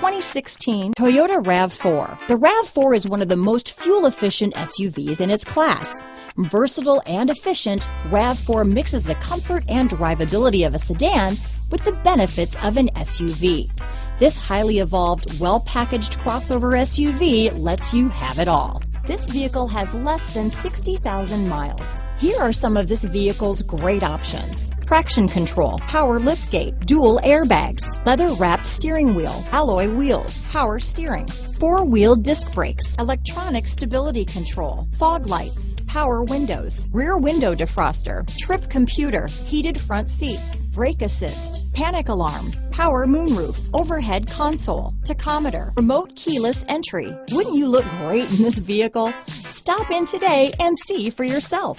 2016 Toyota RAV4. The RAV4 is one of the most fuel-efficient SUVs in its class. Versatile and efficient, RAV4 mixes the comfort and drivability of a sedan with the benefits of an SUV. This highly evolved, well-packaged crossover SUV lets you have it all. This vehicle has less than 60,000 miles. Here are some of this vehicle's great options: traction control, power liftgate, dual airbags, leather-wrapped steering wheel, alloy wheels, power steering, four-wheel disc brakes, electronic stability control, fog lights, power windows, rear window defroster, trip computer, heated front seats, brake assist, panic alarm, power moonroof, overhead console, tachometer, remote keyless entry. Wouldn't you look great in this vehicle? Stop in today and see for yourself.